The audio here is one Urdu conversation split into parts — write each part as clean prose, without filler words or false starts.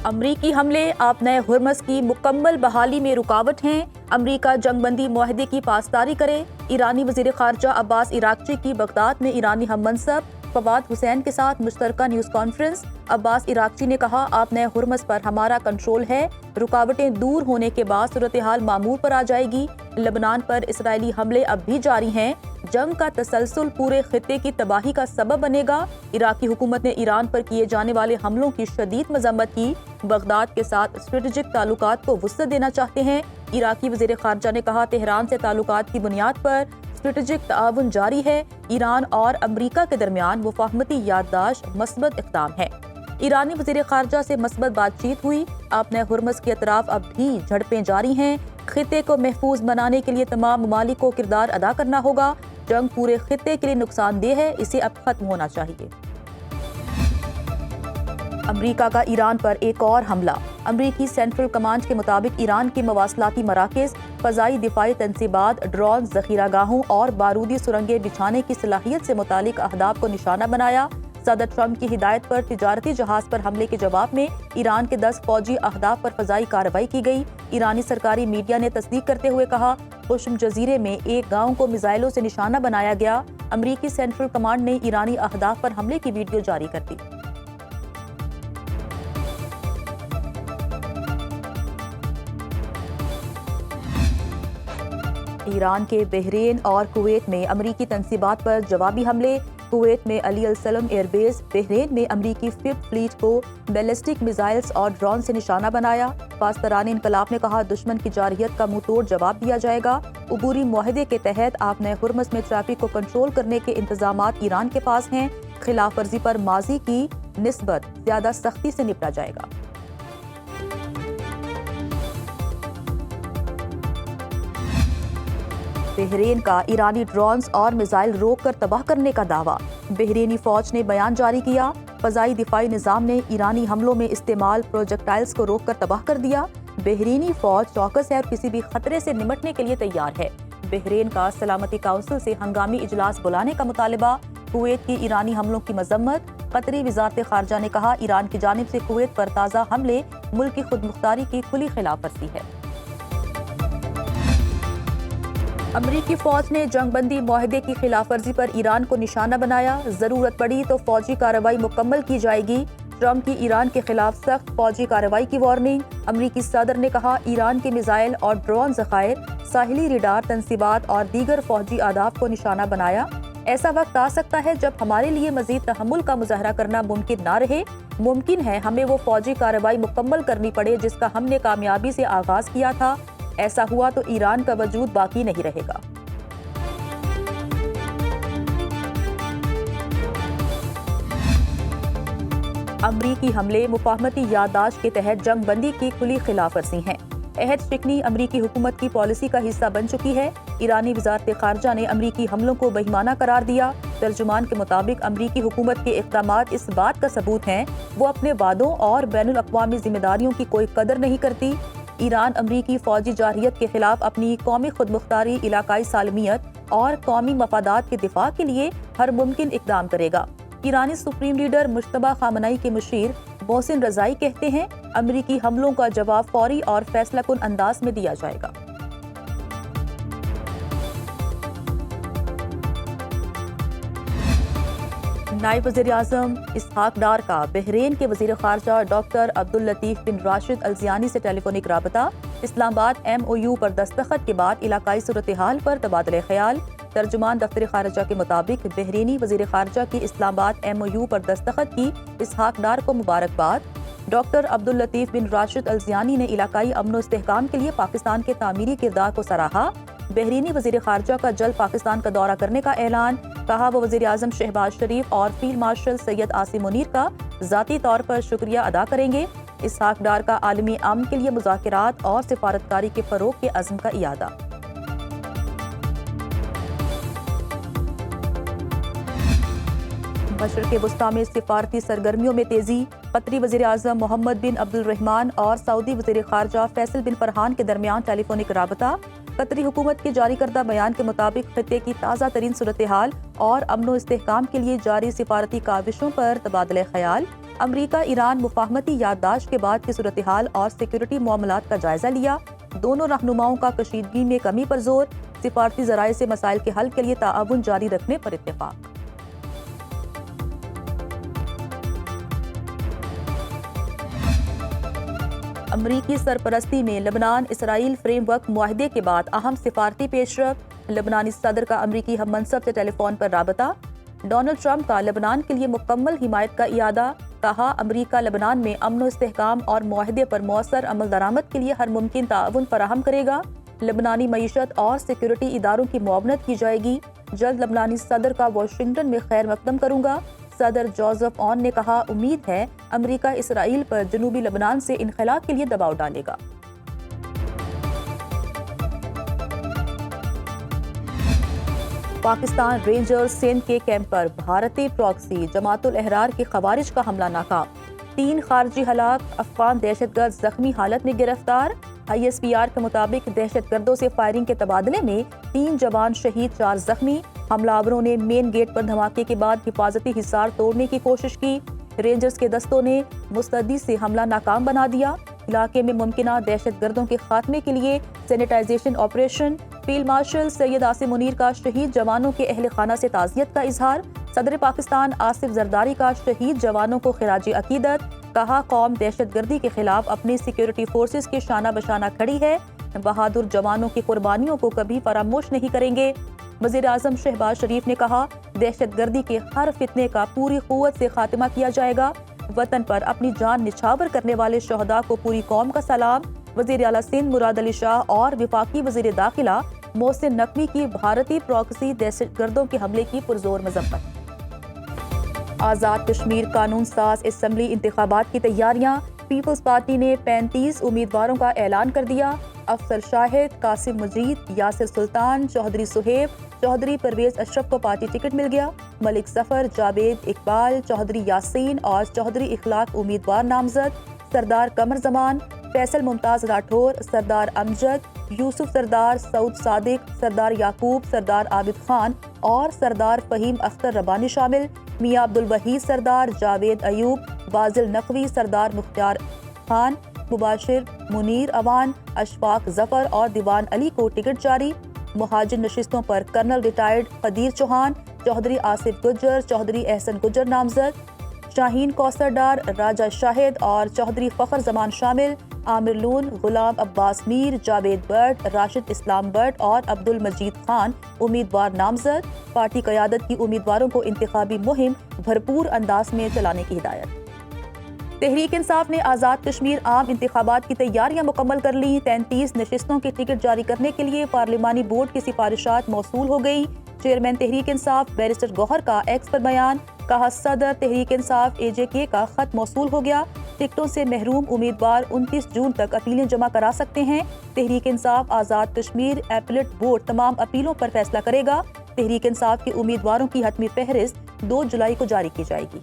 امریکی حملے آبنۂ ہرمز کی مکمل بحالی میں رکاوٹ ہیں۔ امریکہ جنگ بندی معاہدے کی پاسداری کرے۔ ایرانی وزیر خارجہ عباس عراقچی کی بغداد میں ایرانی ہم منصب فواد حسین کے ساتھ مشترکہ نیوز کانفرنس۔ عباس عراقچی نے کہا، آبنۂ ہرمز پر ہمارا کنٹرول ہے، رکاوٹیں دور ہونے کے بعد صورتحال معمول پر آ جائے گی۔ لبنان پر اسرائیلی حملے اب بھی جاری ہیں، جنگ کا تسلسل پورے خطے کی تباہی کا سبب بنے گا۔ عراقی حکومت نے ایران پر کیے جانے والے حملوں کی شدید مذمت کی، بغداد کے ساتھ اسٹریٹجک تعلقات کو وسعت دینا چاہتے ہیں۔ عراقی وزیر خارجہ نے کہا، تہران سے تعلقات کی بنیاد پر اسٹریٹجک تعاون جاری ہے۔ ایران اور امریکہ کے درمیان مفاہمتی یادداشت مثبت اقدام ہے۔ ایرانی وزیر خارجہ سے مثبت بات چیت ہوئی۔ آبنۂ ہرمز کے اطراف اب بھی جھڑپیں جاری ہیں۔ خطے کو محفوظ بنانے کے لیے تمام ممالک کو کردار ادا کرنا ہوگا۔ جنگ پورے خطے کے لیے نقصان دہ ہے، اسے اب ختم ہونا چاہیے۔ امریکہ کا ایران پر ایک اور حملہ۔ امریکی سینٹرل کمانڈ کے مطابق ایران کے مواصلاتی مراکز، فضائی دفاعی تنصیبات، ڈرون ذخیرہ گاہوں اور بارودی سرنگیں بچھانے کی صلاحیت سے متعلق اہداف کو نشانہ بنایا۔ صدر ٹرمپ کی ہدایت پر تجارتی جہاز پر حملے کے جواب میں ایران کے 10 فوجی اہداف پر فضائی کارروائی کی گئی۔ ایرانی سرکاری میڈیا نے تصدیق کرتے ہوئے کہا، قشم جزیرے میں ایک گاؤں کو میزائلوں سے نشانہ بنایا گیا۔ امریکی سینٹرل کمانڈ نے ایرانی اہداف پر حملے کی ویڈیو جاری کر دی۔ ایران کے بحرین اور کویت میں امریکی تنصیبات پر جوابی حملے۔ کویت میں علی السلم ایئر بیس، بحرین میں امریکی ففتھ فلیٹ کو بیلسٹک میزائلز اور ڈرون سے نشانہ بنایا۔ پاسداران انقلاب نے کہا، دشمن کی جارحیت کا منہ توڑ جواب دیا جائے گا۔ عبوری معاہدے کے تحت آبنۂ ہرمز میں ٹریفک کو کنٹرول کرنے کے انتظامات ایران کے پاس ہیں۔ خلاف ورزی پر ماضی کی نسبت زیادہ سختی سے نپٹا جائے گا۔ بحرین کا ایرانی ڈرونز اور میزائل روک کر تباہ کرنے کا دعویٰ۔ بحرینی فوج نے بیان جاری کیا، فضائی دفاعی نظام نے ایرانی حملوں میں استعمال پروجیکٹائلز کو روک کر تباہ کر دیا۔ بحرینی فوج چوکس ہے اور کسی بھی خطرے سے نمٹنے کے لیے تیار ہے۔ بحرین کا سلامتی کونسل سے ہنگامی اجلاس بلانے کا مطالبہ۔ کویت کی ایرانی حملوں کی مذمت۔ قطری وزارت خارجہ نے کہا، ایران کی جانب سے کویت پر تازہ حملے ملک کی خود مختاری کی کھلی خلاف ورزی ہے۔ امریکی فوج نے جنگ بندی معاہدے کی خلاف ورزی پر ایران کو نشانہ بنایا۔ ضرورت پڑی تو فوجی کارروائی مکمل کی جائے گی۔ ٹرمپ کی ایران کے خلاف سخت فوجی کارروائی کی وارننگ۔ امریکی صدر نے کہا، ایران کے میزائل اور ڈرون ذخائر، ساحلی ریڈار تنصیبات اور دیگر فوجی اہداف کو نشانہ بنایا۔ ایسا وقت آ سکتا ہے جب ہمارے لیے مزید تحمل کا مظاہرہ کرنا ممکن نہ رہے۔ ممکن ہے ہمیں وہ فوجی کارروائی مکمل کرنی پڑے جس کا ہم نے کامیابی سے آغاز کیا تھا۔ ایسا ہوا تو ایران کا وجود باقی نہیں رہے گا۔ امریکی حملے مفاہمتی یادداشت کے تحت جنگ بندی کی کھلی خلاف ورزی ہیں۔ عہد شکنی امریکی حکومت کی پالیسی کا حصہ بن چکی ہے۔ ایرانی وزارت خارجہ نے امریکی حملوں کو بہیمانہ قرار دیا۔ ترجمان کے مطابق امریکی حکومت کے اقدامات اس بات کا ثبوت ہیں وہ اپنے وعدوں اور بین الاقوامی ذمہ داریوں کی کوئی قدر نہیں کرتی۔ ایران امریکی فوجی جارحیت کے خلاف اپنی قومی خود مختاری، علاقائی سالمیت اور قومی مفادات کے دفاع کے لیے ہر ممکن اقدام کرے گا۔ ایرانی سپریم لیڈر مجتبیٰ خامنئی کے مشیر محسن رضائی کہتے ہیں، امریکی حملوں کا جواب فوری اور فیصلہ کن انداز میں دیا جائے گا۔ نائب وزیر اعظم اسحاق ڈار کا بحرین کے وزیر خارجہ ڈاکٹر عبداللطیف بن راشد الزیانی سے ٹیلی فونک رابطہ۔ اسلام آباد MOU پر دستخط کے بعد علاقائی صورتحال پر تبادلہ خیال۔ ترجمان دفتر خارجہ کے مطابق بحرینی وزیر خارجہ کی اسلام آباد MOU پر دستخط کی اسحاق ڈار کو مبارکباد۔ ڈاکٹر عبداللطیف بن راشد الزیانی نے علاقائی امن و استحکام کے لیے پاکستان کے تعمیری کردار کو سراہا۔ بحرینی وزیر خارجہ کا جلد پاکستان کا دورہ کرنے کا اعلان۔ کہا، وہ وزیر اعظم شہباز شریف اور فیلڈ مارشل سید عاصم منیر کا ذاتی طور پر شکریہ ادا کریں گے۔ اسحاق ڈار کا عالمی امن کے لیے مذاکرات اور سفارتکاری کے فروغ کے عزم کا اعادہ۔ مشرق وسطیٰ میں سفارتی سرگرمیوں میں تیزی۔ قطری وزیر اعظم محمد بن عبد الرحمن اور سعودی وزیر خارجہ فیصل بن فرحان کے درمیان ٹیلی فونک رابطہ۔ قطری حکومت کے جاری کردہ بیان کے مطابق خطے کی تازہ ترین صورتحال اور امن و استحکام کے لیے جاری سفارتی کاوشوں پر تبادلہ خیال، امریکہ ایران مفاہمتی یادداشت کے بعد کی صورتحال اور سیکورٹی معاملات کا جائزہ لیا۔ دونوں رہنماؤں کا کشیدگی میں کمی پر زور، سفارتی ذرائع سے مسائل کے حل کے لیے تعاون جاری رکھنے پر اتفاق۔ امریکی سرپرستی میں لبنان اسرائیل فریم ورک معاہدے کے بعد اہم سفارتی پیش رفت، لبنانی صدر کا امریکی ہم منصب سے ٹیلی فون پر رابطہ، ڈونلڈ ٹرمپ کا لبنان کے لیے مکمل حمایت کا اعادہ، کہا امریکہ لبنان میں امن و استحکام اور معاہدے پر مؤثر عمل درآمد کے لیے ہر ممکن تعاون فراہم کرے گا، لبنانی معیشت اور سیکورٹی اداروں کی معاونت کی جائے گی، جلد لبنانی صدر کا واشنگٹن میں خیر مقدم کروں گا، صدر جوزف اون نے کہا امید ہے امریکہ اسرائیل پر جنوبی لبنان سے انخلا کے لیے دباؤ ڈالے گا۔ پاکستان رینجرز سندھ کے کیمپ پر بھارتی پراکسی جماعت الاحرار کے خوارج کا حملہ ناکام، 3 خارجی ہلاک، افغان دہشت گرد زخمی حالت میں گرفتار، ISPR کے مطابق دہشت گردوں سے فائرنگ کے تبادلے میں 3 جوان شہید 4 زخمی، حملہ آوروں نے مین گیٹ پر دھماکے کے بعد حفاظتی حصار توڑنے کی کوشش کی، رینجرز کے دستوں نے مستعدی سے حملہ ناکام بنا دیا، علاقے میں ممکنہ دہشت گردوں کے خاتمے کے لیے sanitisation operation, field marshal Syed Asim Munir کا شہید جوانوں کے اہل خانہ سے تعزیت کا اظہار، صدر پاکستان آصف زرداری کا شہید جوانوں کو خراج عقیدت، کہا قوم دہشت گردی کے خلاف اپنی سیکورٹی فورسز کے شانہ بشانہ کھڑی ہے، بہادر جوانوں کی قربانیوں کو کبھی فراموش نہیں کریں گے، وزیر اعظم شہباز شریف نے کہا دہشت گردی کے ہر فتنے کا پوری قوت سے خاتمہ کیا جائے گا، وطن پر اپنی جان نچھاور کرنے والے شہداء کو پوری قوم کا سلام، وزیر اعلیٰ سندھ مراد علی شاہ اور وفاقی وزیر داخلہ محسن نقوی کی بھارتی پراکسی دہشت گردوں کے حملے کی پرزور مذمت۔ آزاد کشمیر قانون ساز اسمبلی انتخابات کی تیاریاں، پیپلز پارٹی نے 35 امیدواروں کا اعلان کر دیا، افضل شاہد، قاسم مجید، یاسر سلطان، چودھری سہیب، چودھری پرویز اشرف کو پارٹی ٹکٹ مل گیا، ملک ظفر، جاوید اقبال، چودھری یاسین اور چودھری اخلاق امیدوار نامزد، سردار قمر زمان، فیصل ممتاز راٹھور، سردار امجد، یوسف سردار، سعود صادق، سردار یعقوب، سردار عابد خان اور سردار فہیم اختر ربانی شامل، میاں عبدالوحید سردار، جاوید ایوب، بازل نقوی، سردار مختار خان، مباشر منیر اوان، اشفاق ظفر اور دیوان علی کو ٹکٹ جاری، مہاجر نشستوں پر کرنل ریٹائرڈ قدیر چوہان، چودھری آصف گجر، چودھری احسن گجر نامزد، شاہین کوثر ڈار، راجہ شاہد اور چودھری فخر زمان شامل، عامر لون، غلام عباس میر، جاوید بٹ، راشد اسلام بٹ اور عبد المجید خان امیدوار نامزد، پارٹی قیادت کی امیدواروں کو انتخابی مہم بھرپور انداز میں چلانے کی ہدایت۔ تحریک انصاف نے آزاد کشمیر عام انتخابات کی تیاریاں مکمل کر لیں، 33 نشستوں کی ٹکٹ جاری کرنے کے لیے پارلیمانی بورڈ کی سفارشات موصول ہو گئی، چیئرمین تحریک انصاف بیرسٹر گوہر کا ایکس پر بیان، کہا صدر تحریک انصاف AJK کا خط موصول ہو گیا، ٹکٹوں سے محروم امیدوار 29 جون تک اپیلیں جمع کرا سکتے ہیں، تحریک انصاف آزاد کشمیر ایپلیٹ بورڈ تمام اپیلوں پر فیصلہ کرے گا، تحریک انصاف کے امیدواروں کی حتمی فہرست 2 جولائی کو جاری کی جائے گی۔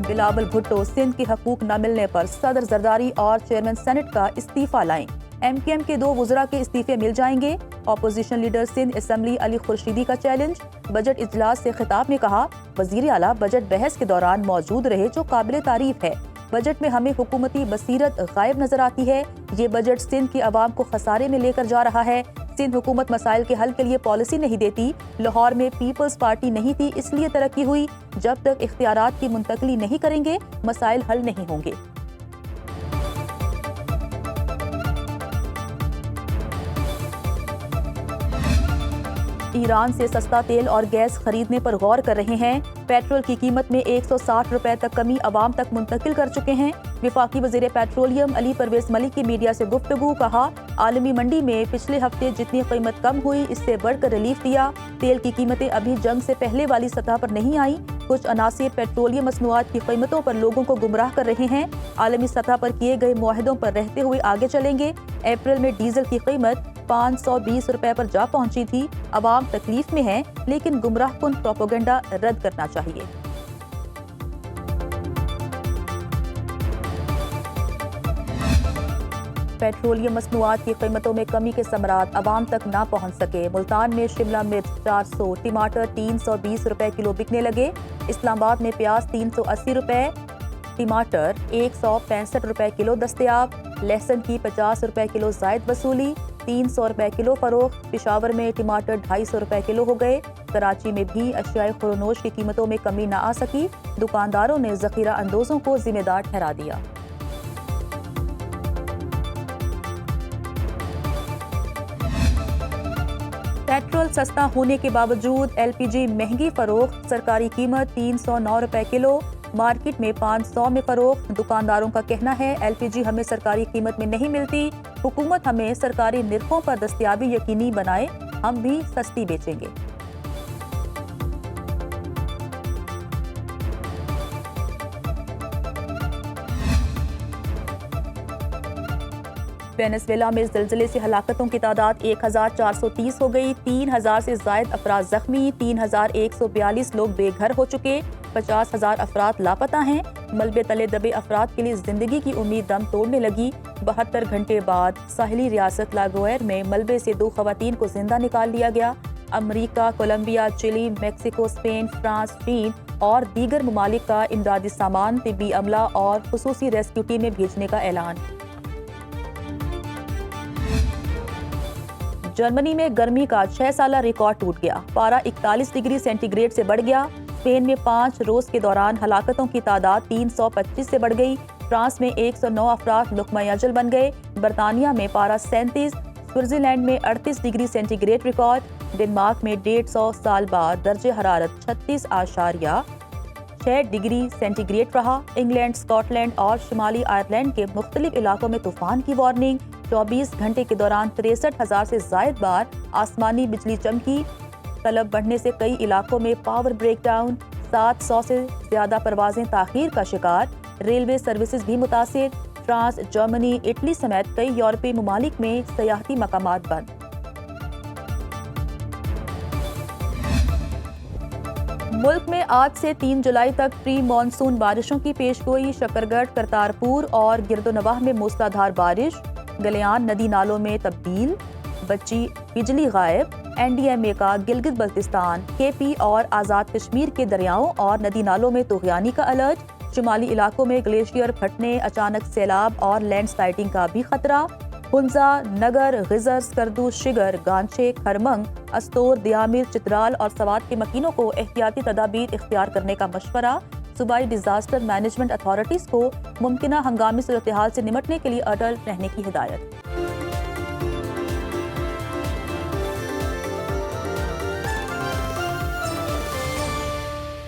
بلاول بھٹو سندھ کے حقوق نہ ملنے پر صدر زرداری اور چیئرمین سینٹ کا استعفیٰ لائیں، MKM کے 2 وزراء کے استعفے مل جائیں گے، اپوزیشن لیڈر سندھ اسمبلی علی خورشیدی کا چیلنج، بجٹ اجلاس سے خطاب میں کہا وزیر اعلیٰ بجٹ بحث کے دوران موجود رہے جو قابل تعریف ہے، بجٹ میں ہمیں حکومتی بصیرت غائب نظر آتی ہے، یہ بجٹ سندھ کی عوام کو خسارے میں لے کر جا رہا ہے، سندھ حکومت مسائل کے حل کے لیے پالیسی نہیں دیتی، لاہور میں پیپلز پارٹی نہیں تھی اس لیے ترقی ہوئی، جب تک اختیارات کی منتقلی نہیں کریں گے مسائل حل نہیں ہوں گے۔ ایران سے سستا تیل اور گیس خریدنے پر غور کر رہے ہیں، پیٹرول کی قیمت میں 160 روپے تک کمی عوام تک منتقل کر چکے ہیں، وفاقی وزیر پیٹرولیم علی پرویز ملک کی میڈیا سے گفتگو، کہا عالمی منڈی میں پچھلے ہفتے جتنی قیمت کم ہوئی اس سے بڑھ کر ریلیف دیا، تیل کی قیمتیں ابھی جنگ سے پہلے والی سطح پر نہیں آئیں، کچھ عناصر پیٹرولیم مصنوعات کی قیمتوں پر لوگوں کو گمراہ کر رہے ہیں، عالمی سطح پر کیے گئے معاہدوں پر رہتے ہوئے آگے چلیں گے، اپریل میں ڈیزل کی قیمت 520 روپے پر جا پہنچی تھی، عوام تکلیف میں ہیں لیکن گمراہ کن پروپیگنڈا رد کرنا چاہیے۔ پیٹرولیم مصنوعات کی قیمتوں میں کمی کے ثمرات عوام تک نہ پہنچ سکے۔ ملتان میں شملہ مرچ 400، ٹماٹر 320 روپے کلو بکنے لگے۔ اسلام آباد میں پیاز 380 روپے، ٹماٹر 165 روپے کلو دستیاب۔ لہسن کی 50 روپے کلو زائد وصولی، 300 روپے کلو فروخت۔ پشاور میں ٹماٹر 250 روپے کلو ہو گئے۔ کراچی میں بھی اشیاء خورنوش کی قیمتوں میں کمی نہ آ سکی۔ دکانداروں نے ذخیرہ اندوزوں کو ذمہ دار ٹھہرا دیا۔ پیٹرول سستا ہونے کے باوجود ایل پی جی مہنگی فروخت، سرکاری قیمت 309 روپے کلو، مارکیٹ میں 500 میں فروخت۔ دکانداروں کا کہنا ہے ایل پی جی ہمیں سرکاری قیمت میں نہیں ملتی، حکومت ہمیں سرکاری نرخوں پر دستیابی یقینی بنائے، ہم بھی سستی بیچیں گے۔ وینزویلا میں زلزلے سے ہلاکتوں کی تعداد 1430 ہو گئی، 3000 سے زائد افراد زخمی، 3142 لوگ بے گھر ہو چکے، 50,000 افراد لاپتہ ہیں۔ ملبے تلے دبے افراد کے لیے زندگی کی امید دم توڑنے لگی۔ 72 گھنٹے بعد ساحلی ریاست لاگوئر میں ملبے سے 2 خواتین کو زندہ نکال لیا گیا۔ امریکہ، کولمبیا، چلی، میکسیکو، اسپین، فرانس، چین اور دیگر ممالک کا امدادی سامان، طبی عملہ اور خصوصی ریسکیو ٹیمیں بھیجنے کا اعلان۔ جرمنی میں گرمی کا 6 سالہ ریکارڈ ٹوٹ گیا، پارہ 41 ڈگری سینٹی گریڈ سے بڑھ گیا۔ اسپین میں 5 روز کے دوران ہلاکتوں کی تعداد 325 سے بڑھ گئی۔ فرانس میں 109 افراد لقمہ اجل بن گئے۔ برطانیہ میں پارہ 37، سوئٹزرلینڈ میں 38 degree centigrade record. Denmark میں 150 سال بعد درجہ حرارت 36.6 ڈگری سینٹی گریڈ رہا۔ انگلینڈ، اسکاٹ لینڈ اور شمالی آئرلینڈ کے مختلف علاقوں میں طوفان کی وارننگ۔ 24 گھنٹے کے دوران 63,000 سے زائد بار آسمانی بجلی چمکی۔ طلب بڑھنے سے کئی علاقوں میں پاور بریک ڈاؤن، 700 سے زیادہ پروازیں تاخیر کا شکار۔ ریلوے سروسز بھی متاثر۔ فرانس، جرمنی، اٹلی سمیت کئی یورپی ممالک میں سیاحتی مقامات بند۔ ملک میں آج سے 3 جولائی تک پری مانسون بارشوں کی پیشگوئی۔ شکرگڑھ، کرتارپور اور گرد و نواح میں موسلادھار بارش۔ گلیان ندی نالوں میں تبدیل، بچی بجلی غائب۔ این ڈی ایم اے کا گلگت بلتستان، کے پی اور آزاد کشمیر کے دریاؤں اور ندی نالوں میں طغیانی کا الرٹ۔ شمالی علاقوں میں گلیشیئر پھٹنے، اچانک سیلاب اور لینڈ سلائڈنگ کا بھی خطرہ۔ ہنزا، نگر، غزر، سکردو، شگر، گانچے، کھرمنگ، استور، دیامر، چترال اور سوات کے مکینوں کو احتیاطی تدابیر اختیار کرنے کا مشورہ۔ صوبائی ڈیزاسٹر مینجمنٹ اتھارٹیز کو ممکنہ ہنگامی صورتحال سے نمٹنے کے لیے الرٹ رہنے کی ہدایت۔